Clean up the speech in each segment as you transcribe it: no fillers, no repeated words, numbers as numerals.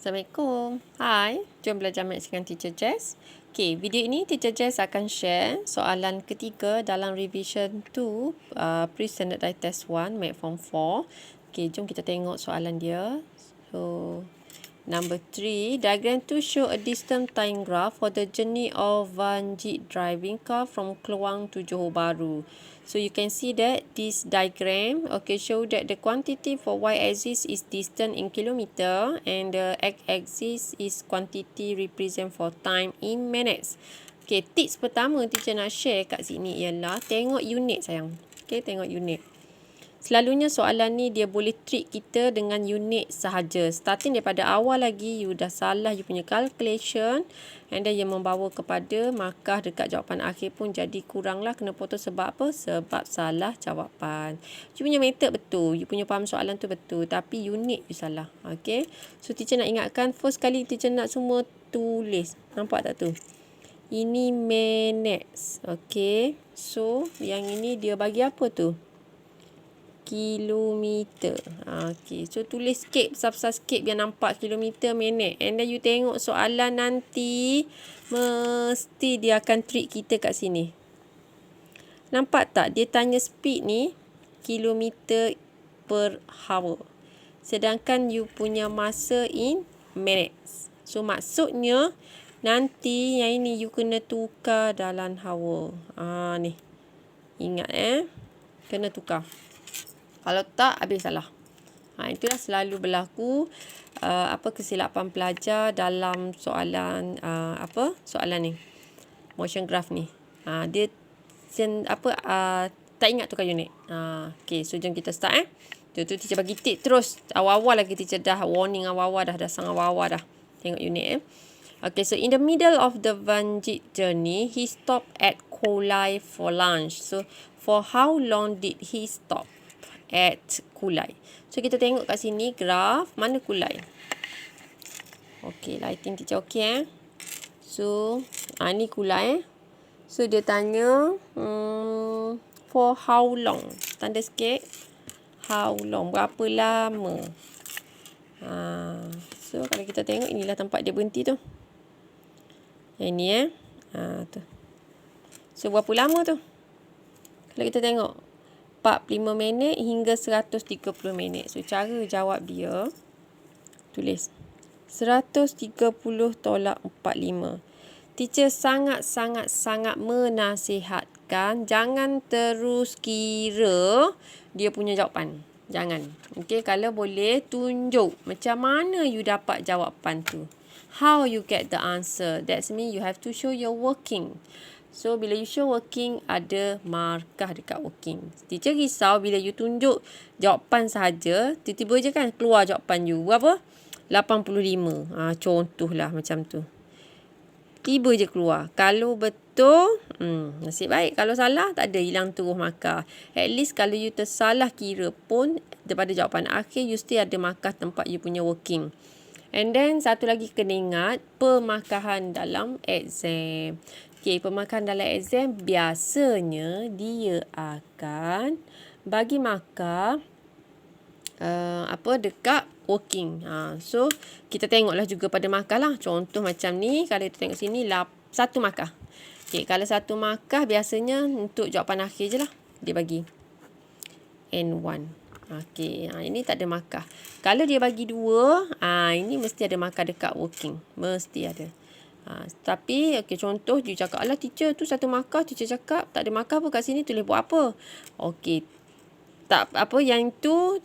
Assalamualaikum. Hai, jom belajar Maths dengan Teacher Jess. Okay, video ini Teacher Jess akan share soalan ketiga dalam revision 2 Pre-Standardized Test 1 Maths Form 4. Okay, jom kita tengok soalan dia. So, number 3, diagram to show a distance time graph for the journey of Vanjit driving car from Kluang to Johor Bahru. So you can see that this diagram, okay, show that the quantity for y-axis is distance in kilometer and the x-axis is quantity represent for time in minutes. Okay, tips pertama teacher nak share kat sini ialah tengok unit sayang. Okay, tengok unit. Selalunya soalan ni dia boleh trick kita dengan unit sahaja. Starting daripada awal lagi, you dah salah you punya calculation. And then yang membawa kepada markah dekat jawapan akhir pun jadi kurang lah. Kena potong sebab apa? Sebab salah jawapan. You punya method betul. You punya faham soalan tu betul. Tapi unit you salah. Okay. So teacher nak ingatkan, first kali teacher nak semua tulis. Nampak tak tu? Ini minutes. Okay. So yang ini dia bagi apa tu? Kilometer. Okay. So tulis sikit, besar-besar sikit biar nampak kilometer minit. And then you tengok soalan nanti mesti dia akan trick kita kat sini. Nampak tak? Dia tanya speed ni kilometer per hour. Sedangkan you punya masa in minutes. So maksudnya nanti yang ini you kena tukar dalam hour. Ni. Ingat kena tukar. Kalau tak, habis salah. Itulah selalu berlaku kesilapan pelajar dalam soalan soalan ni. Motion graph ni. Dia tak ingat tukar unit. Okay, so jom kita start Tu teacher bagi tip terus. Awal-awal lagi teacher dah warning awal-awal dah sang awal-awal dah. Tengok unit Okay, so in the middle of the Vanjit journey, he stopped at Kulai for lunch. So, for how long did he stop at Kulai? So, kita tengok kat sini graf. Mana Kulai? Okay, lighting teacher okay So, ni Kulai So, dia tanya for how long? Tanda sikit. How long? Berapa lama? So, kalau kita tengok, inilah tempat dia berhenti tu. Yang ni tu. So, berapa lama tu? Kalau kita tengok 45 minit hingga 130 minit. So, cara jawab dia tulis 130 tolak 45. Teacher sangat-sangat menasihatkan jangan terus kira dia punya jawapan. Jangan. Okay, kalau boleh tunjuk macam mana you dapat jawapan tu. How you get the answer. That means you have to show your working. So, bila you show working, ada markah dekat working. Teacher risau bila you tunjuk jawapan sahaja, tiba-tiba je kan keluar jawapan you. Berapa? 85. Contohlah macam tu. Tiba je keluar. Kalau betul, nasib baik. Kalau salah, tak ada hilang terus markah. At least kalau you tersalah kira pun, daripada jawapan akhir, you still ada markah tempat you punya working. And then, satu lagi kena ingat, pemarkahan dalam exam. Okay, pemarkahan dalam exam, biasanya dia akan bagi markah dekat working. So, kita tengoklah juga pada markah lah. Contoh macam ni, kalau kita tengok sini, 1 markah. Okay, kalau 1 markah, biasanya untuk jawapan akhir je lah. Dia bagi N1. Okay, ini tak ada markah. Kalau dia bagi 2, ini mesti ada markah dekat working. Mesti ada. Tapi, okay, contoh, you cakap, alah teacher tu 1 markah, teacher cakap, tak ada markah pun kat sini, tulis buat apa? Okay, tak apa, yang tu,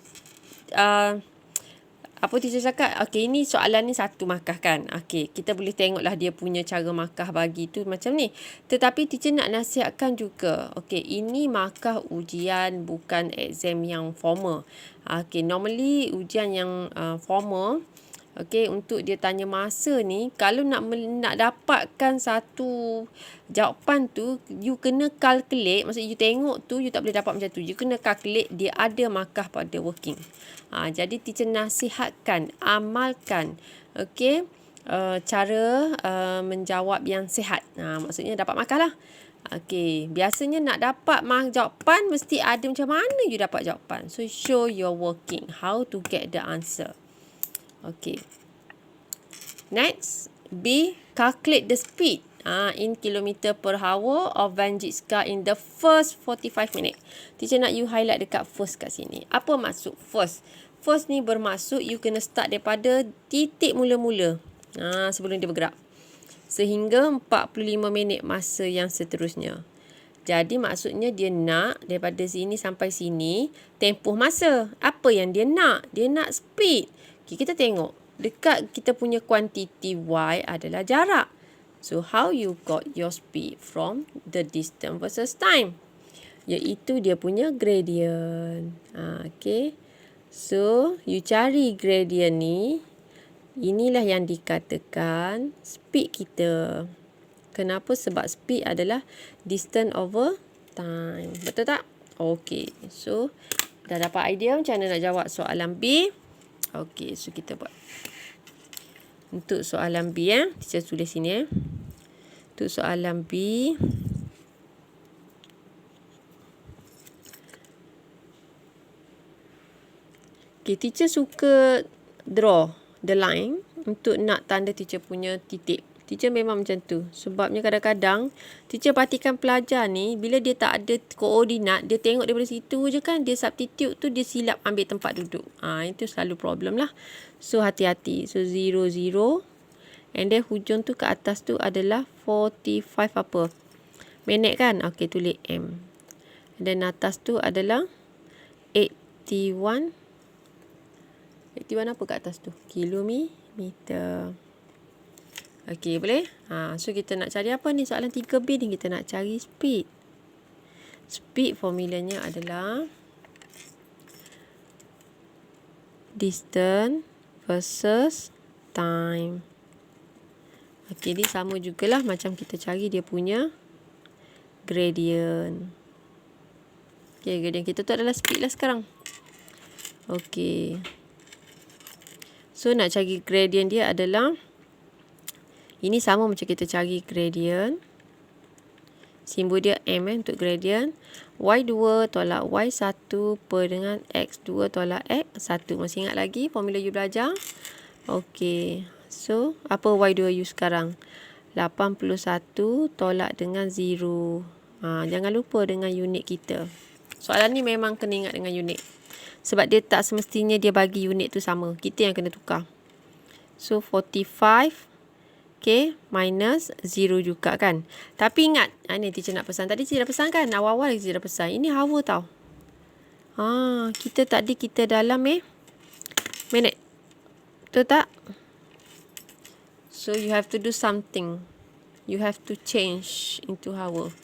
teacher cakap, okay, ini soalan ni 1 markah kan. Okay, kita boleh tengoklah dia punya cara markah bagi tu macam ni. Tetapi teacher nak nasihatkan juga, okay, ini markah ujian bukan exam yang formal. Okay, normally ujian yang formal, okay, untuk dia tanya masa ni, kalau nak dapatkan satu jawapan tu, you kena calculate. Maksudnya you tengok tu, you tak boleh dapat macam tu. You kena calculate dia ada markah pada working. Jadi teacher nasihatkan, amalkan, okay, cara menjawab yang sihat. Maksudnya dapat markah lah. Okay, biasanya nak dapat jawapan, mesti ada macam mana you dapat jawapan. So, show your working. How to get the answer. Okay. Next, B, calculate the speed in kilometer per hour of Vanjit's car in the first 45 minit. Teacher nak you highlight dekat first kat sini. Apa maksud first? First ni bermaksud you kena start daripada titik mula-mula. Sebelum dia bergerak. Sehingga 45 minit masa yang seterusnya. Jadi maksudnya dia nak daripada sini sampai sini tempoh masa. Apa yang dia nak? Dia nak speed. Okay, kita tengok. Dekat kita punya kuantiti Y adalah jarak. So, how you got your speed from the distance versus time? Iaitu dia punya gradient. Okay. So, you cari gradient ni. Inilah yang dikatakan speed kita. Kenapa? Sebab speed adalah distance over time. Betul tak? Okay. So, dah dapat idea macam mana nak jawab soalan B. Okay. So, kita buat. Untuk soalan B, teacher tulis sini. Untuk soalan B. Okay, teacher suka draw the line untuk nak tanda teacher punya titik. Teacher memang macam tu. Sebabnya kadang-kadang teacher perhatikan pelajar ni, bila dia tak ada koordinat, dia tengok daripada situ je kan, dia substitute tu, dia silap ambil tempat duduk. Itu selalu problem lah. So, hati-hati. So, 0, 0. And then, hujung tu ke atas tu adalah 45 apa? Minit kan? Okay, tulis M. And then, atas tu adalah 81. 81 apa kat atas tu? Kilometer. Okay, boleh? So, kita nak cari apa ni? Soalan 3B ni kita nak cari speed. Speed formulanya adalah distance versus time. Okay, ni sama jugalah macam kita cari dia punya gradient. Okay, gradient kita tu adalah speed lah sekarang. Okay. So, nak cari gradient dia adalah ini sama macam kita cari gradient. Simbol dia M untuk gradient. Y2 tolak Y1 per dengan X2 tolak X1. Masih ingat lagi formula you belajar? Okey. So, apa Y2 you sekarang? 81 tolak dengan 0. Jangan lupa dengan unit kita. Soalan ni memang kena ingat dengan unit. Sebab dia tak semestinya dia bagi unit tu sama. Kita yang kena tukar. So, 45. Okay, minus 0 juga kan. Tapi ingat, ni teacher nak pesan. Tadi teacher dah pesan kan? Awal-awal teacher dah pesan. Ini hour tau. Kita tadi kita dalam minit. Betul tak? So, you have to do something. You have to change into hour.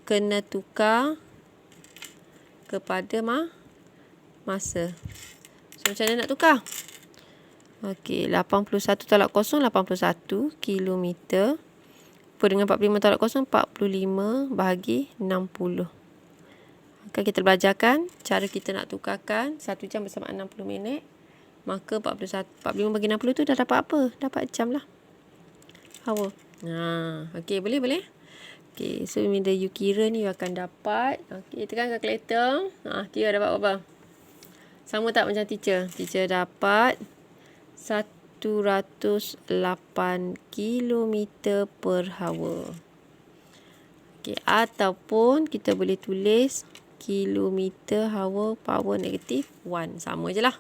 Kena tukar kepada masa. So, macam mana nak tukar? Okey, 81 tolak 0, 81 kilometer. Per dengan 45 tolak 0, 45 bahagi 60. Akan kita belajarkan cara kita nak tukarkan 1 jam bersama 60 minit. Maka 45 bagi 60 tu dah dapat apa? Dapat jam lah. Hour. Okey, boleh? Okey, so bila you kira ni you akan dapat. Okey, tekan kalkulator. Kira dapat apa? Sama tak macam teacher? Teacher dapat 108 km per hour. Okay, ataupun kita boleh tulis kilometer hour power negatif 1. Sama je lah.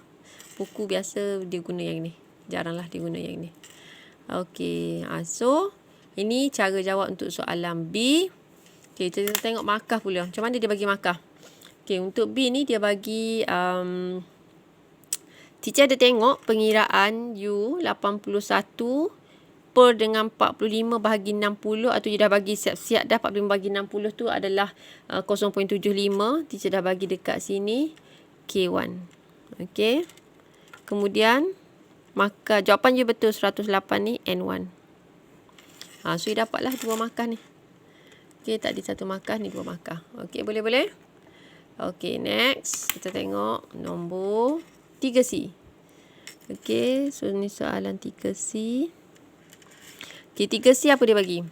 Buku biasa dia guna yang ni. Jaranglah dia guna yang ni. Okay, so ini cara jawab untuk soalan B. Okay, kita tengok markah pula. Macam mana dia bagi markah? Okay, untuk B ni dia bagi teacher ada tengok pengiraan U 81 per dengan 45 bahagi 60 atau dia dah bagi siap-siap dah 45 bahagi 60 tu adalah 0.75. Teacher dah bagi dekat sini K1. Okey. Kemudian markah jawapan you betul 108 ni N1. So you dapatlah 2 markah ni. Okey, tadi 1 markah ni 2 markah. Okey, boleh? Okey, next kita tengok nombor 3C. Okey, so ni soalan 3C. Okey, 3C apa dia bagi?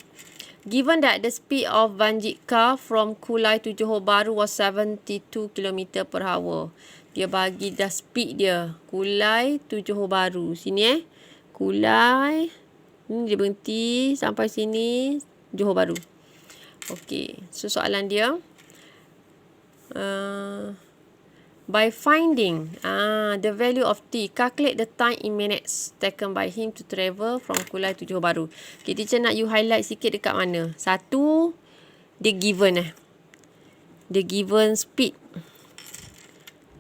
Given that the speed of Vanjit car from Kulai to Johor Bahru was 72 km per hour. Dia bagi dah speed dia. Kulai to Johor Bahru. Sini Kulai Ini dia berhenti sampai sini Johor Bahru. Okey, so soalan dia by finding the value of T, calculate the time in minutes taken by him to travel from Kulai to Johor Bahru. Okay, teacher nak you highlight sikit dekat mana. Satu, dia given dia given speed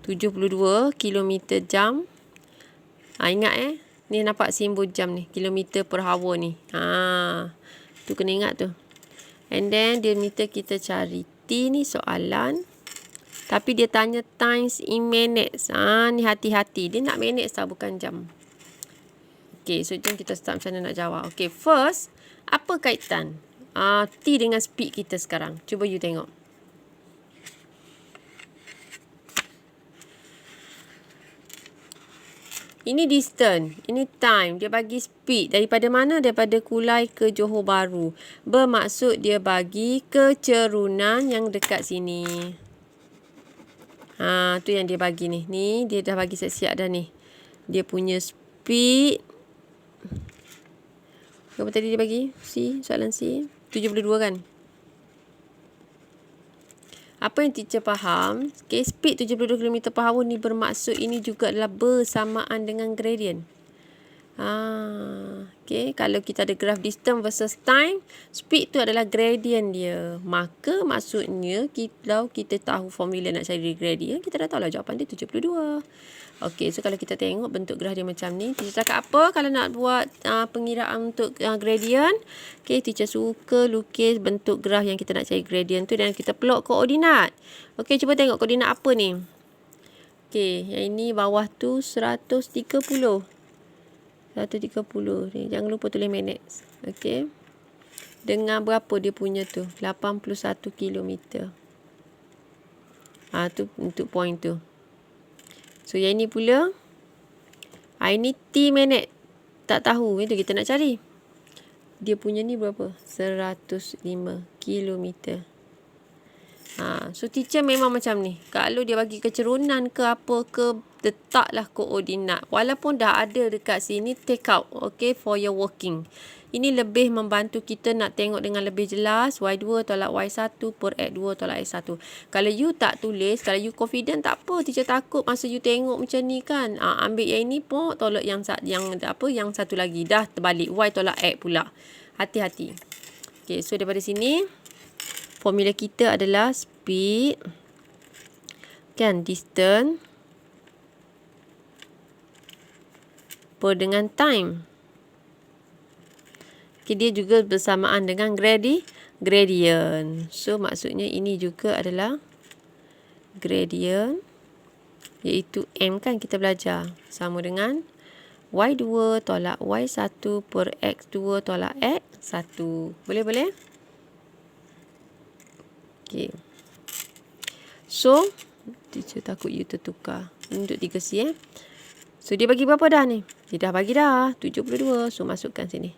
72 km jam. Ingat ni nampak simbol jam ni, kilometer per hour ni. Tu kena ingat tu. And then dia minta kita cari T ni soalan. Tapi dia tanya times in minutes. Ni hati-hati. Dia nak minutes tau, bukan jam. Okay, so jom kita start macam mana nak jawab. Okay, first, apa kaitan T dengan speed kita sekarang? Cuba you tengok. Ini distance, ini time. Dia bagi speed. Daripada mana? Daripada Kulai ke Johor Bahru. Bermaksud dia bagi kecerunan yang dekat sini. Tu yang dia bagi ni. Ni dia dah bagi siap-siap dah ni. Dia punya speed. Berapa tadi dia bagi? C, soalan C. 72 kan? Apa yang teacher faham, okay, speed 72 km per hour ni bermaksud ini juga adalah bersamaan dengan gradient. Okay, kalau kita ada graf distance versus time, speed tu adalah gradient dia. Maka maksudnya kalau kita tahu formula nak cari gradient, kita dah tahu lah jawapan dia 72. Okay, so kalau kita tengok bentuk graf dia macam ni, teacher cakap apa kalau nak buat pengiraan untuk gradient? Okay, teacher suka lukis bentuk graf yang kita nak cari gradient tu dan kita plot koordinat. Okay, cuba tengok koordinat apa ni. Okay, yang ini bawah tu 130. 130 ni. Jangan lupa tulis minutes. Okay. Dengan berapa dia punya tu? 81 km. Tu untuk point tu. So, yang ini pula. Ini T minute. Tak tahu. Itu kita nak cari. Dia punya ni berapa? 105 km. So, teacher memang macam ni. Kalau dia bagi kecerunan ke apa ke, letaklah koordinat. Walaupun dah ada dekat sini, take out. Okay, for your working. Ini lebih membantu kita nak tengok dengan lebih jelas. Y2 tolak Y1 per X2 tolak X1. Kalau you tak tulis, kalau you confident, tak apa. Teacher takut masa you tengok macam ni kan. Ambil yang ini pun, tolak yang satu lagi. Dah terbalik. Y tolak X pula. Hati-hati. Okay, so daripada sini, formula kita adalah speed. Kan, distance. Per dengan time. Okay, dia juga bersamaan dengan gradient. So, maksudnya ini juga adalah gradient. Iaitu M kan kita belajar. Sama dengan Y2 tolak Y1 per X2 tolak X1. Boleh? Okay. So, teacher takut you tertukar. Untuk 3C So, dia bagi berapa dah ni? Dia dah bagi dah. 72. So, masukkan sini.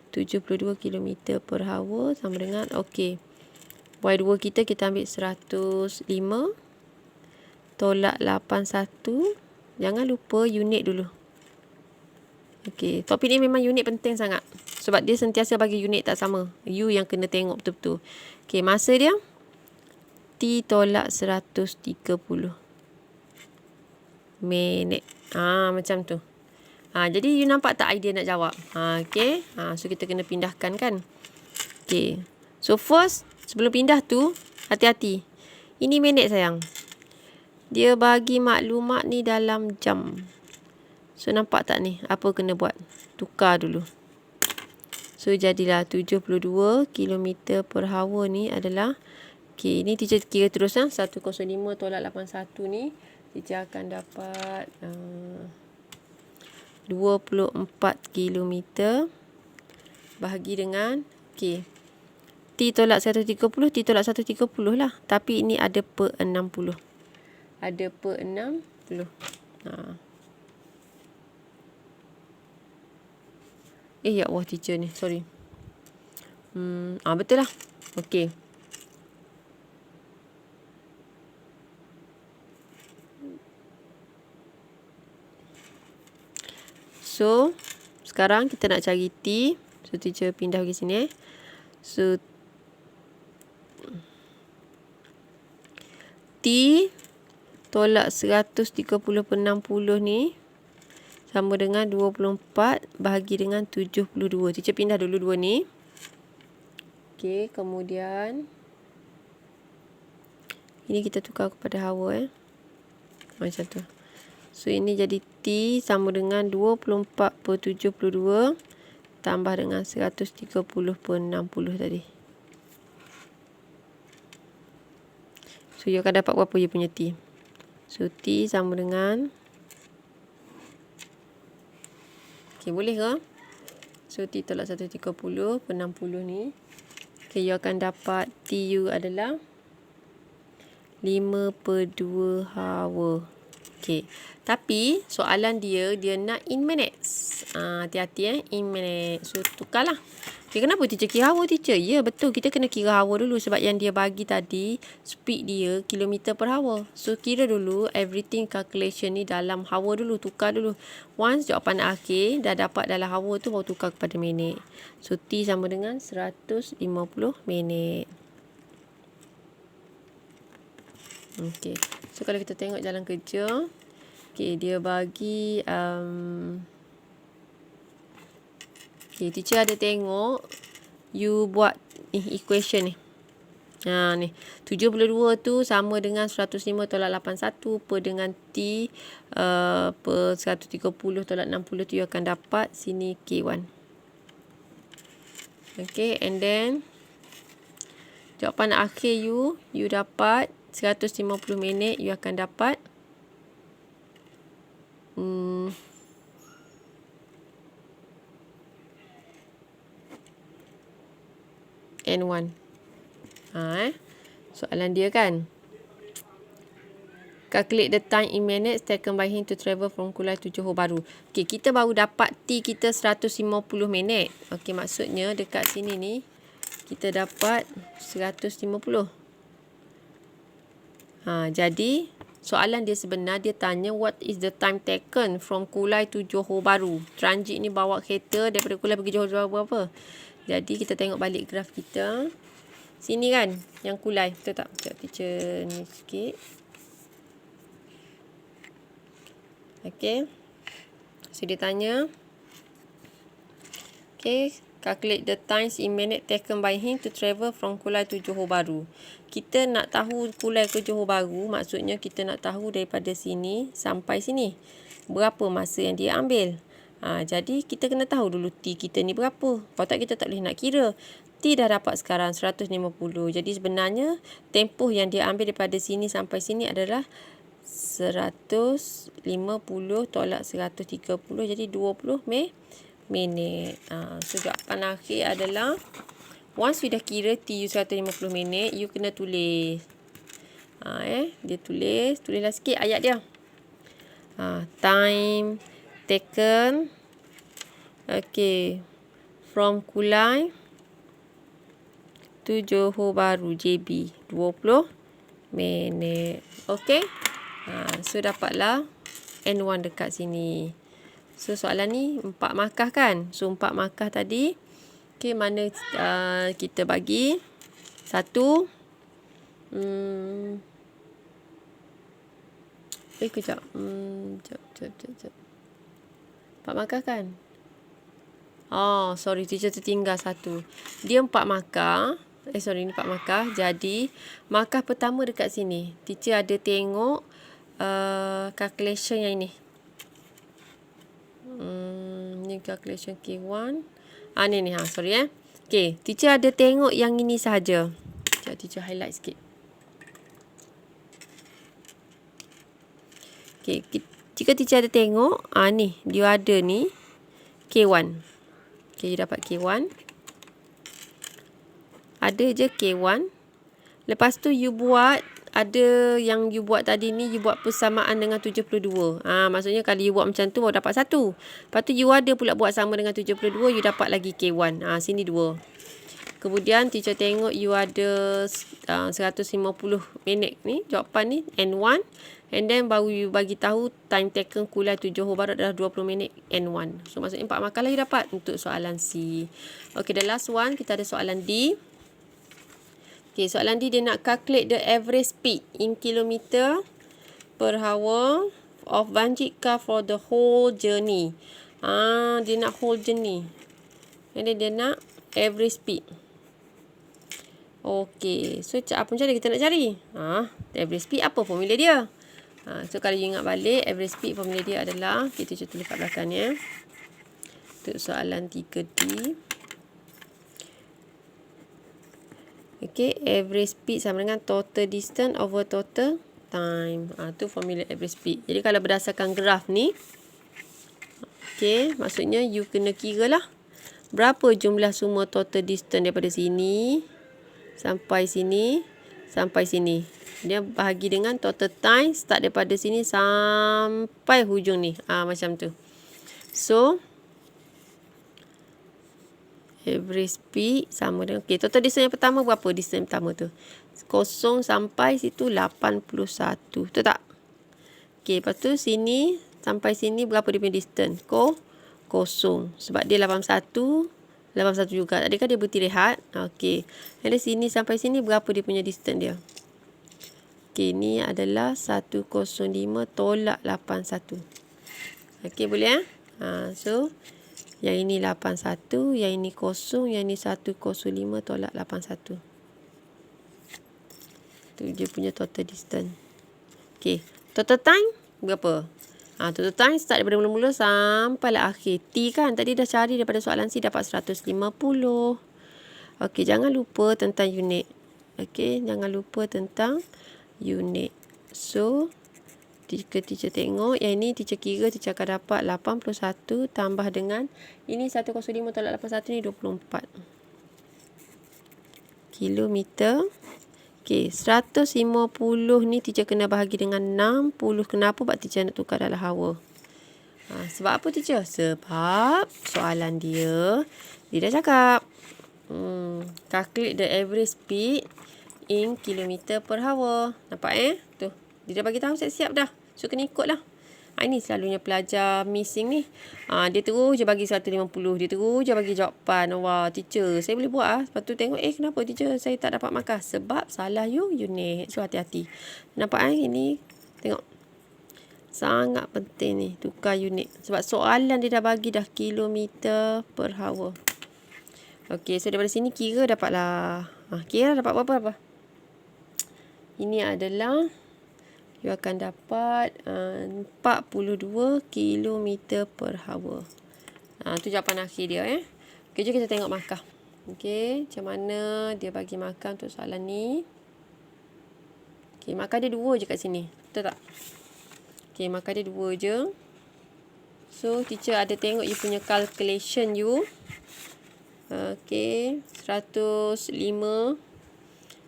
72 km per hour sama dengan, okay. Y2 kita ambil 105. Tolak 81. Jangan lupa unit dulu. Okay. Topik ni memang unit penting sangat. Sebab dia sentiasa bagi unit tak sama. You yang kena tengok betul-betul. Okay. Masa dia. T tolak 130. Minit. Macam tu. Jadi you nampak tak idea nak jawab? Okay. So kita kena pindahkan kan? Okay. So first, sebelum pindah tu, hati-hati. Ini minit sayang. Dia bagi maklumat ni dalam jam. So nampak tak ni? Apa kena buat? Tukar dulu. So jadilah 72 km per hour ni adalah. Okay. Ini teacher kira terus 105 tolak 81 ni. Teacher akan dapat 24 km bahagi dengan T tolak 130, T tolak 130 lah. Tapi ini ada per 60. Ada per 60. Ya Allah teacher ni, sorry. Betul lah. Okay. So, sekarang kita nak cari T. So teacher pindah pergi sini So T tolak 130/60 ni sama dengan 24 bahagi dengan 72. Teacher pindah dulu 2 ni. Okey, kemudian ini kita tukar kepada hawa macam tu. So ini jadi T sama dengan 24/72 tambah dengan 130/60 tadi. So you akan dapat berapa you punya T? So T sama dengan okey, boleh ke? So T tolak 130/60 ni. Okey, you akan dapat T you adalah 5/2 hawa. Okey. Tapi soalan dia nak in minutes. Hati-hati in minutes. So tukarlah. Okay, kenapa teacher kira hawa teacher? Ya, betul. Kita kena kira hawa dulu sebab yang dia bagi tadi speed dia kilometer per hour. So kira dulu everything calculation ni dalam hawa dulu, tukar dulu. Once jawapan akhir dah dapat dalam hawa tu baru tukar kepada minit. So T sama dengan 150 minit. Okey. So kalau kita tengok jalan kerja, okey, dia bagi okey, teacher ada tengok you buat equation ni. Ni 72 tu sama dengan 105 tolak 81 per dengan T per 130 tolak 60 tu you akan dapat sini K1. Okey, and then jawapan akhir you dapat 150 minit, you akan dapat N1. Soalan dia kan. Calculate the time in minutes taken by him to travel from Kulai to Johor Bahru. Okey, kita baru dapat T kita 150 minit. Okey, maksudnya dekat sini ni kita dapat 150. Jadi soalan dia sebenar dia tanya what is the time taken from Kulai to Johor Bahru. Transit ni bawa kereta daripada Kulai pergi Johor Bahru berapa? Jadi kita tengok balik graf kita. Sini kan yang Kulai, betul tak? Sekejap teacher ni sikit. Okey. So dia tanya. Okey, calculate the times in minute taken by him to travel from Kulai to Johor Bahru. Kita nak tahu Kulai ke Johor Bahru, maksudnya kita nak tahu daripada sini sampai sini berapa masa yang dia ambil. Jadi kita kena tahu dulu T kita ni berapa. Kalau tak kita tak boleh nak kira. T dah dapat sekarang 150. Jadi sebenarnya tempoh yang dia ambil daripada sini sampai sini adalah 150 tolak 130. Jadi 20 minit. So jawapan akhir adalah once you dah kira T you 150 minit, you kena tulis. Dia tulislah sikit ayat dia. Time taken from Kulai to Johor Bahru JB 20 minit. Okey. So dapatlah N1 dekat sini. So soalan ni 4 markah kan? So 4 markah tadi. Okey, mana kita bagi 1 kejap. Jap. 4 markah kan? Sorry, teacher tertinggal 1. Dia 4 markah. Ni 4 markah. Jadi, markah pertama dekat sini. Teacher ada tengok calculation yang ini. Ni calculation K1. Ni. Sorry Okay, teacher ada tengok yang ini sahaja. Sekejap, teacher highlight sikit. Okay, jika teacher ada tengok, ni, dia ada ni, K1. Okay, you dapat K1. Ada je K1. Lepas tu you buat, ada yang you buat tadi ni, you buat persamaan dengan 72. Maksudnya kalau you buat macam tu, baru dapat 1. Lepas tu you ada pula buat sama dengan 72, you dapat lagi K1. Sini 2. Kemudian teacher tengok you ada 150 minit ni, jawapan ni N1. And then baru you bagi tahu time taken kuliah tu Johor Bahru adalah 20 minit N1. So maksudnya 4 markah lah you dapat untuk soalan C. Okay, the last one kita ada soalan D. Okay, soalan D dia nak calculate the average speed in kilometer per hour of banjir car for the whole journey. Dia nak whole journey. And then dia nak average speed. Okay, so apa macam mana kita nak cari? Average speed apa formula dia? So kalau you ingat balik, average speed formula dia adalah, kita cuba tulis kat belakang ya. Untuk soalan 3D. Okay, average speed sama dengan total distance over total time. Tu formula average speed. Jadi kalau berdasarkan graf ni, okay, maksudnya you kena kira lah berapa jumlah semua total distance daripada sini sampai sini sampai sini. Dia bahagi dengan total time start daripada sini sampai hujung ni. Macam tu. So average speed sama dengan, okay, total distance yang pertama berapa? Distance pertama tu 0 sampai situ 81. Betul tak? Okay, lepas tu sini sampai sini berapa dia punya distance? 0. Sebab dia 81 juga. Tadi kan dia berhenti rehat. Okay. Jadi sini sampai sini berapa dia punya distance dia? Okay, ni adalah 105 tolak 81. Okay, boleh so yang ini 81, yang ini 0, yang ini 105 tolak 81. Tu dia punya total distance. Okay, total time berapa? Total time start daripada mula-mula sampai lah akhir. T kan, tadi dah cari daripada soalan C dapat 150. Okay, jangan lupa tentang unit. Okay, jangan lupa tentang unit. So, jika teacher tengok, yang ini teacher kira, teacher akan dapat 81 tambah dengan, ini 105 tolak 81 ni 24. Kilometer. Okay, 150 ni teacher kena bahagi dengan 60. Kenapa? Sebab teacher nak tukar dalam hour. Sebab apa teacher? Sebab soalan dia dah cakap. Calculate the average speed in kilometer per hour. Nampak tu. Dia dah bagi tahu siap-siap dah. So kena ikut lah. Ini selalunya pelajar missing ni. Dia terus je bagi 150. Dia terus je bagi jawapan. Wah, teacher, saya boleh buat Lepas tu tengok, kenapa teacher saya tak dapat markah? Sebab salah unit. So hati-hati. Nampak ini? Tengok. Sangat penting ni. Tukar unit. Sebab soalan dia dah bagi dah kilometer per hour. Okay, so daripada sini kira dapatlah. Kira dapat berapa? Ini adalah, you akan dapat 42 km per hour. Tu jawapan akhir dia. Okay, jom kita tengok markah. Okay, macam mana dia bagi markah untuk soalan ni. Okay, markah dia 2 je kat sini. Betul tak? Okay, markah dia 2 je. So, teacher ada tengok you punya calculation you. Okay, 105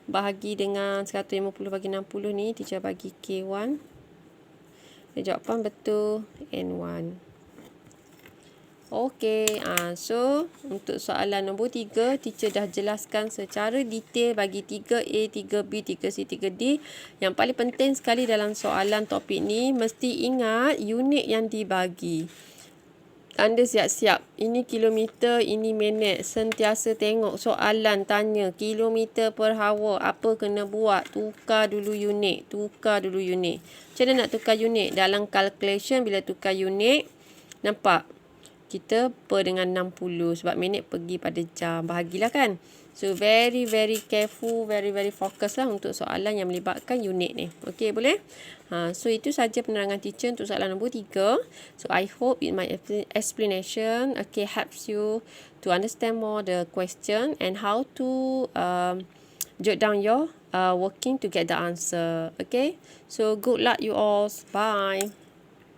bahagi dengan 150 bagi 60 ni, teacher bagi K1. Jawapan betul N1. Okey, so untuk soalan nombor 3, teacher dah jelaskan secara detail bagi 3A, 3B, 3C, 3D. Yang paling penting sekali dalam soalan topik ni, mesti ingat unit yang dibagi. Anda siap-siap. Ini kilometer, ini minit. Sentiasa tengok soalan tanya kilometer per hour. Apa kena buat? Tukar dulu unit. Macam mana nak tukar unit? Dalam calculation bila tukar unit, nampak? Kita per dengan 60 sebab minit pergi pada jam. Bahagilah kan? So, very careful, very focus lah untuk soalan yang melibatkan unit ni. Okey, boleh? So, itu saja penerangan teacher untuk soalan nombor 3. So, I hope with my explanation helps you to understand more the question and how to jot down your working to get the answer. Okay? So, good luck you all. Bye.